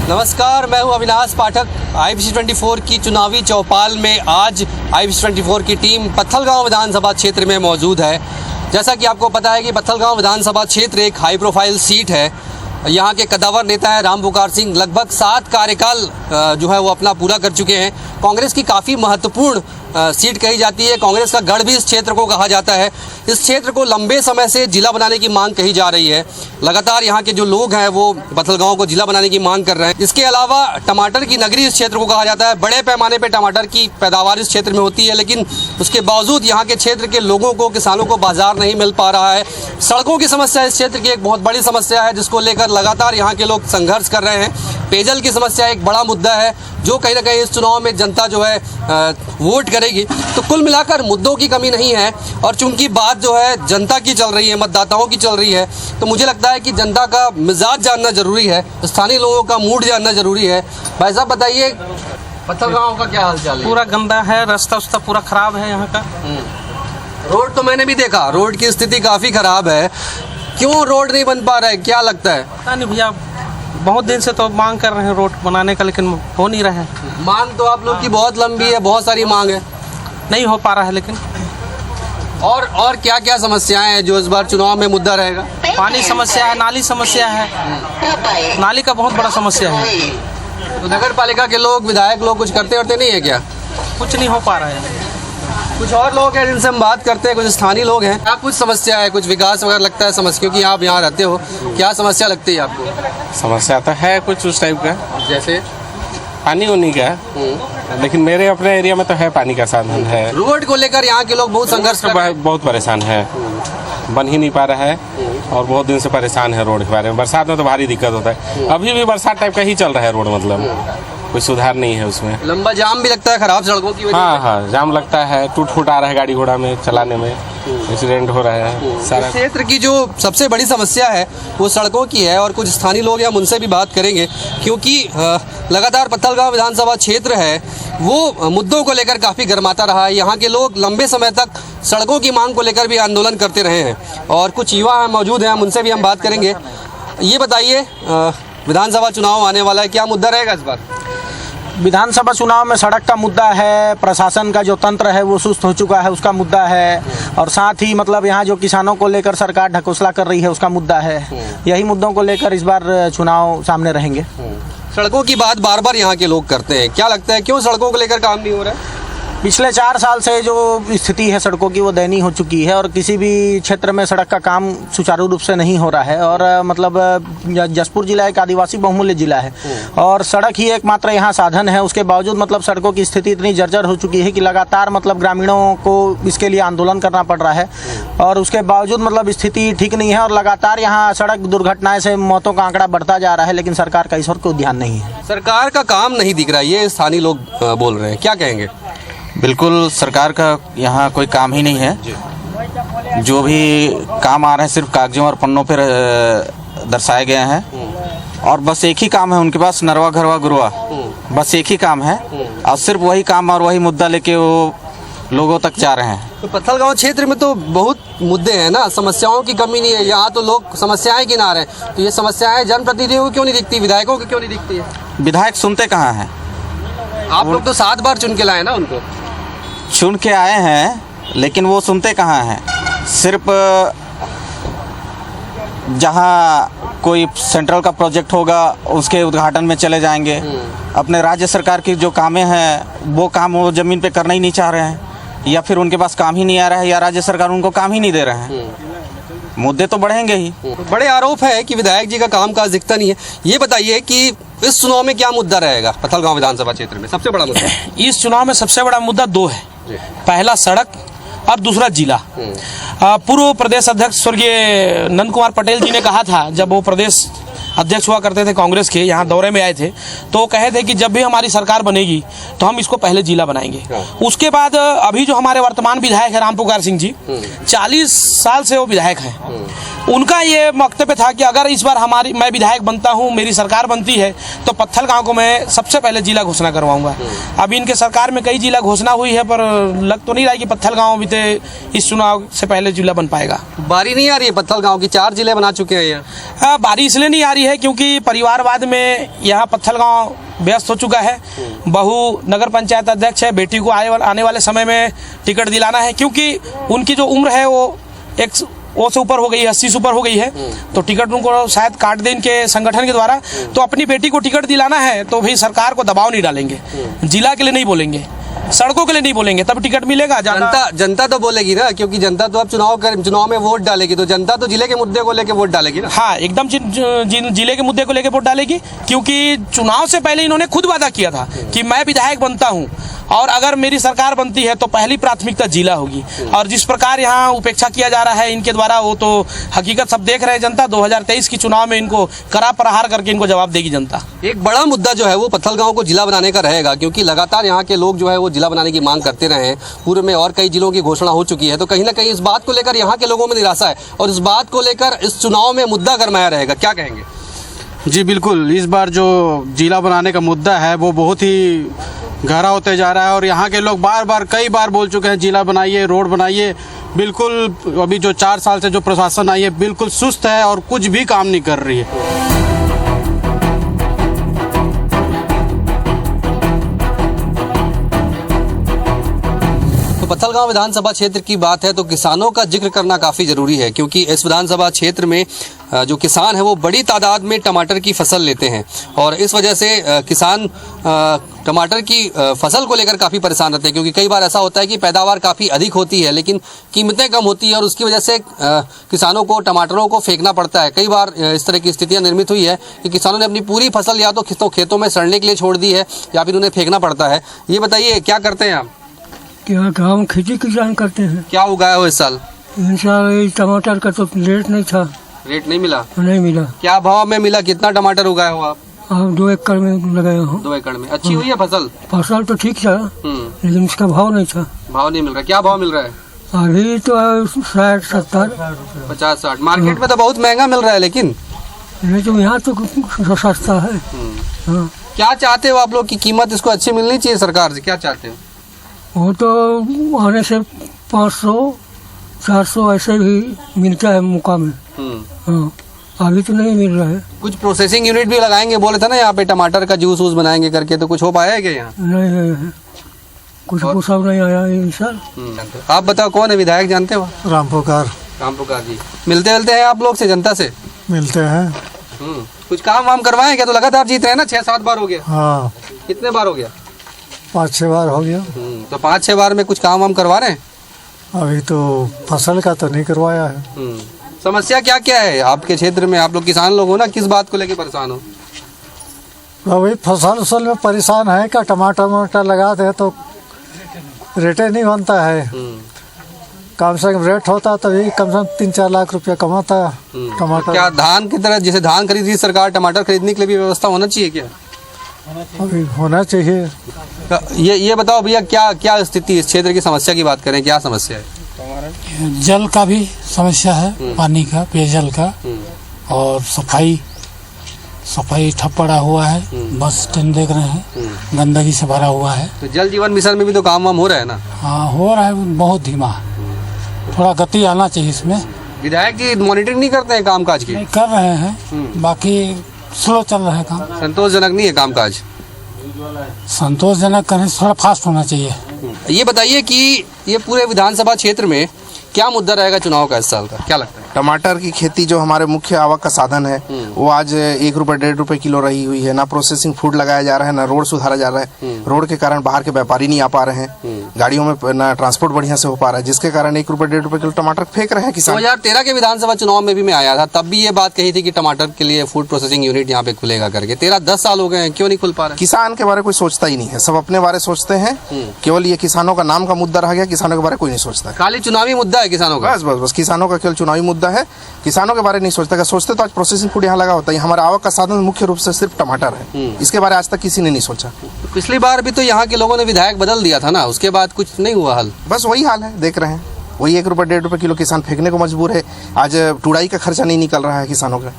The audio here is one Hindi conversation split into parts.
नमस्कार, मैं हूं अविनाश पाठक। IBC 24 की चुनावी चौपाल में आज IBC 24 की टीम पत्थलगांव विधानसभा क्षेत्र में मौजूद है। जैसा कि आपको पता है कि पत्थलगांव विधानसभा क्षेत्र एक हाई प्रोफाइल सीट है। यहाँ के कद्दावर नेता है राम पुकार सिंह, लगभग 7 कार्यकाल जो है वो अपना पूरा कर चुके हैं। कांग्रेस की काफ़ी महत्वपूर्ण सीट कही जाती है। कांग्रेस का गढ़ भी इस क्षेत्र को कहा जाता है। इस क्षेत्र को लंबे समय से जिला बनाने की मांग कही जा रही है। लगातार यहाँ के जो लोग हैं वो पत्थलगांव को जिला बनाने की मांग कर रहे हैं। इसके अलावा टमाटर की नगरी इस क्षेत्र को कहा जाता है। बड़े पैमाने पर टमाटर की पैदावार इस क्षेत्र में होती है, लेकिन उसके बावजूद यहाँ के क्षेत्र के लोगों को, किसानों को बाजार नहीं मिल पा रहा है। सड़कों की समस्या इस क्षेत्र की एक बहुत बड़ी समस्या है, जिसको लेकर लगातार यहाँ के लोग संघर्ष कर रहे हैं। पेयजल की समस्या एक बड़ा मुद्दा है, जो कहीं ना कहीं इस चुनाव में जनता जो है वोट करेगी। तो कुल मिलाकर मुद्दों की कमी नहीं है, और चूंकि बात जो है जनता की चल रही है, मतदाताओं की चल रही है, तो मुझे लगता है कि जनता का मिजाज जानना जरूरी है, स्थानीय लोगों का मूड जानना जरूरी है। भाई साहब बताइए, पत्थलगांव का क्या हाल चाल है? पूरा गंदा है, रास्ता उस्ता पूरा खराब है यहाँ का। रोड तो मैंने भी देखा, रोड की स्थिति काफ़ी खराब है। क्यों रोड नहीं बन पा रहा है, क्या लगता है? पता नहीं भैया, बहुत दिन से तो मांग कर रहे हैं रोड बनाने का, लेकिन हो नहीं रहा है। मांग तो आप लोग की बहुत लंबी है, बहुत सारी मांग है, नहीं हो पा रहा है। लेकिन और क्या क्या समस्याएं हैं जो इस बार चुनाव में मुद्दा रहेगा? पानी समस्या है, नाली समस्या है, नाली का बहुत बड़ा समस्या है। तो नगर पालिका के लोग, विधायक लोग कुछ करते नहीं है क्या? कुछ नहीं हो पा रहा है। कुछ और लोग हैं जिनसे हम बात करते हैं, कुछ स्थानीय लोग हैं। क्या कुछ समस्या है, कुछ विकास वगैरह लगता है समस्या, क्योंकि आप यहाँ रहते हो, क्या समस्या लगती है आपको? समस्या तो है कुछ उस टाइप का, जैसे पानी उनी का, लेकिन मेरे अपने एरिया में तो है, पानी का साधन है। रोड को लेकर यहाँ के लोग बहुत संघर्ष कर रहे हैं। बहुत परेशान है, बन ही नहीं पा रहा है, और बहुत दिन से परेशान है रोड के बारे में। बरसात में तो भारी दिक्कत होता है, अभी भी बरसात टाइप का ही चल रहा है रोड, मतलब कोई सुधार नहीं है उसमें। लंबा जाम भी लगता है खराब सड़कों की वजह से। हाँ, जाम लगता है, टूट फूट आ रहा है गाड़ी घोड़ा में चलाने में, एक्सीडेंट हो रहा है सारा। क्षेत्र की जो सबसे बड़ी समस्या है वो सड़कों की है, और कुछ स्थानीय लोग हैं, हम उनसे भी बात करेंगे, क्योंकि लगातार पत्थलगांव विधानसभा क्षेत्र है वो मुद्दों को लेकर काफ़ी गर्माता रहा है। यहाँ के लोग लंबे समय तक सड़कों की मांग को लेकर भी आंदोलन करते रहे हैं, और कुछ युवा मौजूद हैं, हम उनसे भी हम बात करेंगे। ये बताइए, विधानसभा चुनाव आने वाला है, क्या मुद्दा रहेगा इस बार? विधानसभा चुनाव में सड़क का मुद्दा है, प्रशासन का जो तंत्र है वो सुस्त हो चुका है, उसका मुद्दा है, और साथ ही मतलब यहाँ जो किसानों को लेकर सरकार ढकोसला कर रही है उसका मुद्दा है। यही मुद्दों को लेकर इस बार चुनाव सामने रहेंगे। सड़कों की बात बार बार यहाँ के लोग करते हैं, क्या लगता है क्यों सड़कों को लेकर काम नहीं हो रहा है? पिछले 4 साल से जो स्थिति है सड़कों की वो दयनीय हो चुकी है, और किसी भी क्षेत्र में सड़क का काम सुचारू रूप से नहीं हो रहा है। और मतलब जसपुर जिला एक आदिवासी बहुमूल्य जिला है, और सड़क ही एकमात्र यहाँ साधन है। उसके बावजूद मतलब सड़कों की स्थिति इतनी जर्जर हो चुकी है कि लगातार मतलब ग्रामीणों को इसके लिए आंदोलन करना पड़ रहा है, और उसके बावजूद मतलब स्थिति ठीक नहीं है, और लगातार यहाँ सड़क दुर्घटनाएं से मौतों का आंकड़ा बढ़ता जा रहा है, लेकिन सरकार का इस ओर कोई ध्यान नहीं है। सरकार का काम नहीं दिख रहा है, ये स्थानीय लोग बोल रहे हैं, क्या कहेंगे? बिल्कुल, सरकार का यहाँ कोई काम ही नहीं है। जो भी काम आ रहे हैं सिर्फ कागजों और पन्नों पर दर्शाए गए हैं, और बस एक ही काम है उनके पास, नरवा घरवा गुरवा, बस एक ही काम है, और सिर्फ वही काम और वही मुद्दा लेके वो लोगों तक जा रहे हैं। तो पत्थलगांव क्षेत्र में तो बहुत मुद्दे हैं ना, समस्याओं की कमी नहीं है, यहाँ तो लोग समस्याएं गिना रहे हैं। तो ये समस्याएं जनप्रतिनिधियों को क्यों नहीं दिखती, विधायकों को क्यों नहीं दिखती है? विधायक सुनते कहाँ हैं? आप लोग तो 7 बार चुन के लाए ना उनको। चुन के आए हैं, लेकिन वो सुनते कहाँ हैं? सिर्फ जहाँ कोई सेंट्रल का प्रोजेक्ट होगा उसके उद्घाटन में चले जाएंगे। अपने राज्य सरकार की जो कामें हैं वो काम वो ज़मीन पे करना ही नहीं चाह रहे हैं, या फिर उनके पास काम ही नहीं आ रहा है, या राज्य सरकार उनको काम ही नहीं दे रहे हैं। मुद्दे तो बढ़ेंगे ही। बड़े आरोप है कि विधायक जी का काम काज दिखता नहीं है। ये बताइए कि इस चुनाव में क्या मुद्दा रहेगा पत्थलगांव विधानसभा क्षेत्र में, सबसे बड़ा मुद्दा? इस चुनाव में सबसे बड़ा मुद्दा 2 है, पहला सड़क और दूसरा जिला। पूर्व प्रदेश अध्यक्ष स्वर्गीय नंद कुमार पटेल जी ने कहा था, जब वो प्रदेश अध्यक्ष हुआ करते थे कांग्रेस के, यहाँ दौरे में आए थे, तो कहे थे कि जब भी हमारी सरकार बनेगी तो हम इसको पहले जिला बनाएंगे। उसके बाद अभी जो हमारे वर्तमान विधायक है राम पुकार सिंह जी, 40 साल से वो विधायक हैं, उनका ये वक्तव्य था कि अगर इस बार मैं विधायक बनता हूँ, मेरी सरकार बनती है, तो पत्थलगांव को मैं सबसे पहले जिला घोषणा करवाऊंगा। अभी इनके सरकार में कई जिला घोषणा हुई है, पर लग तो नहीं रहा कि पत्थलगांव बीते इस चुनाव से पहले जिला बन पाएगा। बारी नहीं आ रही है पत्थलगांव की, 4 जिले बना चुके हैं यहाँ। हाँ, बारी इसलिए नहीं आ रही है है क्योंकि परिवारवाद में यहाँ पत्थलगांव व्यस्त हो चुका है। बहू नगर पंचायत अध्यक्ष है, बेटी को आने वाले समय में टिकट दिलाना है क्योंकि उनकी जो उम्र है वो वो से ऊपर हो गई है, 80 से ऊपर हो गई है, तो टिकट उनको शायद काट दें इनके संगठन के द्वारा। तो अपनी बेटी को टिकट दिलाना है तो भी सरकार को दबाव नहीं डालेंगे, जिला के लिए नहीं बोलेंगे, सड़कों के लिए नहीं बोलेंगे, तब टिकट मिलेगा। जनता तो बोलेगी ना, क्योंकि जनता तो अब चुनाव में वोट डालेगी, तो जनता तो जिले के मुद्दे को लेकर वोट डालेगी ना। हाँ, एकदम जिले के मुद्दे को लेकर वोट डालेगी क्योंकि चुनाव से पहले इन्होंने खुद वादा किया था कि मैं विधायक बनता हूँ और अगर मेरी सरकार बनती है तो पहली प्राथमिकता जिला होगी। और जिस प्रकार यहाँ उपेक्षा किया जा रहा है इनके द्वारा, वो तो हकीकत सब देख रहे हैं जनता। 2023 की चुनाव में इनको कड़ा प्रहार करके इनको जवाब देगी जनता। एक बड़ा मुद्दा जो है वो पत्थलगांव को जिला बनाने का रहेगा, क्योंकि लगातार यहाँ के लोग जो है वो जिला बनाने की मांग करते रहे हैं। पूर्व में और कई जिलों की घोषणा हो चुकी है, तो कहीं ना कहीं इस बात को लेकर यहाँ के लोगों में निराशा है और इस बात को लेकर इस चुनाव में मुद्दा गरमाया रहेगा। क्या कहेंगे? जी बिल्कुल, इस बार जो जिला बनाने का मुद्दा है वो बहुत ही गहरा होते जा रहा है और यहाँ के लोग कई बार बोल चुके हैं जिला बनाइए, रोड बनाइए। बिल्कुल अभी जो 4 साल से जो प्रशासन आई है बिल्कुल सुस्त है और कुछ भी काम नहीं कर रही है। पत्थलगांव विधानसभा क्षेत्र की बात है तो किसानों का जिक्र करना काफ़ी ज़रूरी है, क्योंकि इस विधानसभा क्षेत्र में जो किसान है वो बड़ी तादाद में टमाटर की फसल लेते हैं और इस वजह से किसान टमाटर की फसल को लेकर काफ़ी परेशान रहते हैं, क्योंकि कई बार ऐसा होता है कि पैदावार काफ़ी अधिक होती है लेकिन कीमतें कम होती है और उसकी वजह से किसानों को टमाटरों को फेंकना पड़ता है। कई बार इस तरह की स्थितियाँ निर्मित हुई है कि किसानों ने अपनी पूरी फसल या तो खेतों में सड़ने के लिए छोड़ दी है या फिर उन्हें फेंकना पड़ता है। ये बताइए क्या करते हैं आप? क्या गाँव खेती किसान करते हैं। क्या उगाया हो इस साल? इन साल टमाटर का तो रेट नहीं था। रेट नहीं मिला? नहीं मिला। क्या भाव में मिला? कितना टमाटर उगाए हो आप? 2 एकड़ में लगाया हूँ। 2 एकड़ में अच्छी हुई है फसल? फसल तो ठीक था लेकिन उसका भाव नहीं था। भाव नहीं मिल रहा। क्या भाव मिल रहा है अभी? तो 60-70 50-60। मार्केट में तो बहुत महंगा मिल रहा है, लेकिन नहीं तो यहाँ तो सस्ता है। हाँ। क्या चाहते हो आप लोग की कीमत इसको अच्छी मिलनी चाहिए सरकार से? क्या चाहते हो? वो तो आने से 500-400 ऐसे भी मिलता है मौका में। हाँ, अभी तो नहीं मिल रहा है। कुछ प्रोसेसिंग यूनिट भी लगाएंगे बोले थे ना यहाँ पे, टमाटर का जूस वूस बनाएंगे करके, तो कुछ हो पाया है क्या यहाँ? नहीं, कुछ सब नहीं आया इन साल। आप बताओ कौन है विधायक, जानते हो? राम पुकार जी। मिलते हैं आप लोग से, जनता से मिलते हैं। कुछ काम वाम करवाए क्या? तो लगातार जीत रहे हैं ना, 6-7 बार हो गया। हाँ, कितने बार हो गया? 5-6 बार हो गया। तो 5-6 बार में कुछ काम वाम करवा रहे हैं? अभी तो फसल का तो नहीं करवाया है। समस्या क्या क्या है आपके क्षेत्र में? आप लोग किसान लोग हो ना, किस बात को लेके परेशान हो? अभी फसल में परेशान है क्या? टमाटर लगाते तो रेटे नहीं बनता है। कम से कम रेट होता तभी कम से कम 3-4 लाख रुपया कमाता टमाटर। क्या धान की तरह जैसे धान खरीद रही सरकार, टमाटर खरीदने के लिए भी व्यवस्था होना चाहिए क्या? अभी होना चाहिए। ये बताओ भैया, क्या स्थिति इस क्षेत्र की समस्या की बात करें, क्या समस्या है? जल का भी समस्या है, पानी का, पेयजल का, और सफाई ठप पड़ा हुआ है। बस स्टैंड देख रहे हैं गंदगी से भरा हुआ है। तो जल जीवन मिशन में भी तो काम वाम हो रहा है ना? हाँ, हो रहा है, बहुत धीमा, थोड़ा गति आना चाहिए इसमें। विधायक जी मॉनिटरिंग नहीं करते हैं कामकाज की? कर रहे हैं, बाकी स्लो चल रहा है काम। संतोषजनक नहीं है कामकाज? संतोषजनक करें, थोड़ा फास्ट होना चाहिए। ये बताइए कि ये पूरे विधानसभा क्षेत्र में क्या मुद्दा रहेगा चुनाव का इस साल का, क्या लगता है? टमाटर की खेती जो हमारे मुख्य आवक का साधन है वो आज 1 रुपये 1.5 रुपये किलो रही हुई है। ना प्रोसेसिंग फूड लगाया जा रहा है, ना रोड सुधारा जा रहा है। रोड के कारण बाहर के व्यापारी नहीं आ पा रहे हैं, गाड़ियों में ना ट्रांसपोर्ट बढ़िया से हो पा रहा है, जिसके कारण 1 रुपये 1.5 रुपये किलो टमाटर फेंक रहे हैं किसान। 2013 के विधानसभा चुनाव में भी मैं आया था, तब भी ये बात कही थी कि टमाटर के लिए फूड प्रोसेसिंग यूनिट यहाँ पे खुलेगा करके। 10 साल हो गए हैं, क्यों नहीं खुल पा रहा? किसान के बारे में कोई सोचता ही नहीं है, सब अपने बारे सोचते हैं। केवल ये किसानों का नाम का मुद्दा रह गया, किसानों के बारे में कोई नहीं सोचता है। खाली चुनावी मुद्दा है किसानों का? बस किसानों का केवल चुनावी मुद्दा है, किसानों के बारे में नहीं सोचता। अगर सोचते तो आज प्रोसेसिंग फूड यहाँ लगा होता है। हमारा आवक का साधन मुख्य रूप से सिर्फ टमाटर है, इसके बारे में आज तक किसी ने नहीं सोचा। पिछली बार भी तो यहाँ के लोगों ने विधायक बदल दिया था ना, उसके बाद कुछ नहीं हुआ हल? बस वही हाल है, देख रहे हैं, वही 1 रुपये 1.5 रुपये किलो किसान फेंकने को मजबूर है। आज टुड़ाई का खर्चा नहीं निकल रहा है किसानों का।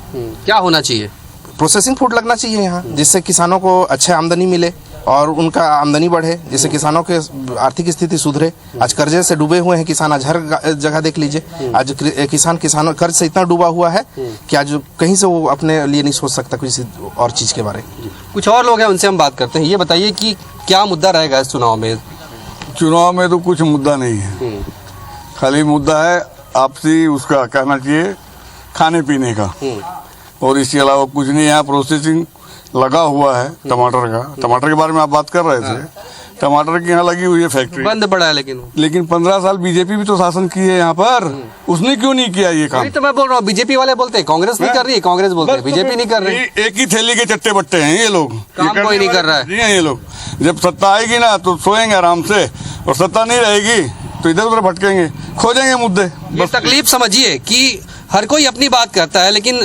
क्या होना चाहिए? प्रोसेसिंग फूड लगना चाहिए यहाँ, जिससे किसानों को अच्छे आमदनी मिले और उनका आमदनी बढ़े, जिससे किसानों के आर्थिक स्थिति सुधरे। आज कर्जे से डूबे हुए हैं किसान, आज हर जगह देख लीजिए, आज किसानों कर्ज से इतना डूबा हुआ है कि आज कहीं से वो अपने लिए नहीं सोच सकता किसी और चीज़ के बारे में। कुछ और लोग हैं, उनसे हम बात करते हैं। ये बताइए कि क्या मुद्दा रहेगा इस चुनाव में? चुनाव में तो कुछ मुद्दा नहीं है, खाली मुद्दा है आपसी उसका कहना चाहिए खाने पीने का, और इसके अलावा कुछ नहीं। यहाँ प्रोसेसिंग लगा हुआ है टमाटर का, टमाटर के बारे में आप बात कर रहे थे, टमाटर की यहाँ लगी हुई है फैक्ट्री, बंद पड़ा है। लेकिन 15 साल बीजेपी भी तो शासन की है यहाँ पर, उसने क्यों नहीं किया ये काम? तो मैं बोल रहा हूँ, बीजेपी वाले बोलते हैं कांग्रेस नहीं कर रही है, कांग्रेस बोलते हैं बीजेपी नहीं कर रही। एक ही थैली के चट्टे बट्टे हैं ये लोग, काम कोई नहीं कर रहा है। जी हाँ, ये लोग जब सत्ता आएगी ना तो सोएंगे आराम से, और सत्ता नहीं रहेगी तो इधर उधर भटकेंगे, खोजेंगे मुद्दे। बस तकलीफ समझिए कि हर कोई अपनी बात करता है, लेकिन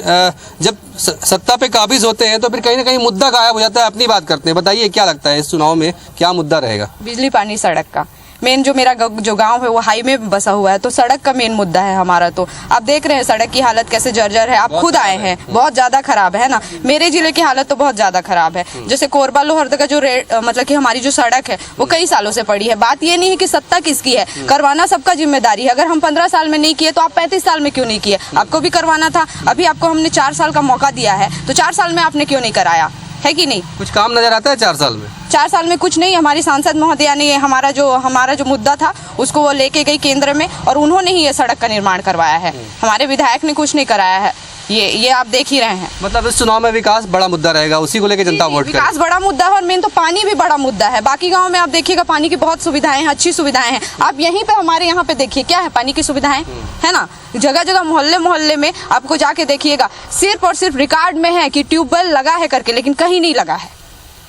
जब सत्ता पे काबिज होते हैं तो फिर कहीं ना कहीं मुद्दा गायब हो जाता है, अपनी बात करते हैं। बताइए क्या लगता है इस चुनाव में क्या मुद्दा रहेगा? बिजली पानी सड़क का मेन, जो मेरा जो गांव है वो हाईवे में बसा हुआ है, तो सड़क का मेन मुद्दा है हमारा। तो आप देख रहे हैं सड़क की हालत कैसे जर्जर है, आप खुद आए हैं, बहुत ज्यादा खराब है ना। मेरे जिले की हालत तो बहुत ज्यादा खराब है। जैसे कोरबा लोहरदगा का जो मतलब कि हमारी जो सड़क है वो कई सालों से पड़ी है। बात ये नहीं है कि सत्ता किसकी है, करवाना सबका जिम्मेदारी है। अगर हम 15 साल में नहीं किए तो आप 35 साल में क्यों नहीं किए? आपको भी करवाना था। अभी आपको हमने 4 साल का मौका दिया है, तो 4 साल में आपने क्यों नहीं कराया है कि नहीं? कुछ काम नजर आता है 4 साल में? 4 साल में कुछ नहीं। हमारी सांसद महोदया ने हमारा जो मुद्दा था उसको वो लेके गई केंद्र में, और उन्होंने ही ये सड़क का निर्माण करवाया है। हमारे विधायक ने कुछ नहीं कराया है। ये आप देख ही रहे हैं। मतलब इस चुनाव में विकास बड़ा मुद्दा रहेगा, उसी को लेकर जनता वोट करेगी। विकास बड़ा मुद्दा है, और मेन तो पानी भी बड़ा मुद्दा है। बाकी गांव में आप देखिएगा पानी की बहुत सुविधाएं हैं, अच्छी सुविधाएं हैं। आप यहीं पे हमारे यहाँ पे देखिए क्या है, पानी की सुविधाएं है ना। जगह जगह मोहल्ले मोहल्ले में आपको जाके देखिएगा, सिर्फ और सिर्फ रिकॉर्ड में है कि ट्यूबवेल लगा है करके, लेकिन कहीं नहीं लगा है।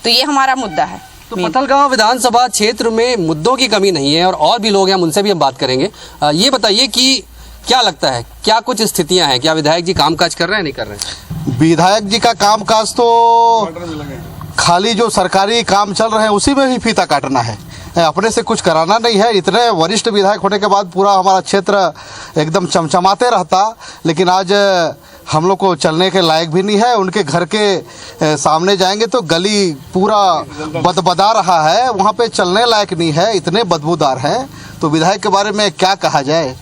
तो ये हमारा मुद्दा है। तो पत्थलगांव विधानसभा क्षेत्र में मुद्दों की कमी नहीं है, और भी लोग हैं, उनसे भी हम बात करेंगे। ये बताइए कि क्या लगता है, क्या कुछ स्थितियां हैं, क्या विधायक जी कामकाज कर रहे हैं, नहीं कर रहे हैं? विधायक जी का कामकाज तो खाली जो सरकारी काम चल रहे हैं उसी में ही फीता काटना है, अपने से कुछ कराना नहीं है। इतने वरिष्ठ विधायक होने के बाद पूरा हमारा क्षेत्र एकदम चमचमाते रहता, लेकिन आज हम लोग को चलने के लायक भी नहीं है। उनके घर के सामने जाएंगे तो गली पूरा बदबदा रहा है, वहाँ पे चलने लायक नहीं है, इतने बदबूदार हैं। तो विधायक के बारे में क्या कहा जाए,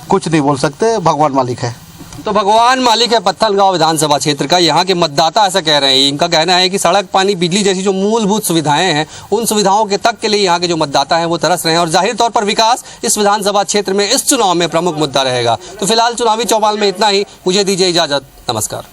कुछ नहीं बोल सकते, भगवान मालिक है। तो भगवान मालिक है पत्थलगांव विधानसभा क्षेत्र का। यहाँ के मतदाता ऐसा कह रहे हैं। इनका कहना है कि सड़क, पानी, बिजली जैसी जो मूलभूत सुविधाएं हैं, उन सुविधाओं के तक के लिए यहाँ के जो मतदाता हैं वो तरस रहे हैं, और जाहिर तौर पर विकास इस विधानसभा क्षेत्र में इस चुनाव में प्रमुख मुद्दा रहेगा। तो फिलहाल चुनावी चौपाल में इतना ही। मुझे दीजिए इजाजत, नमस्कार।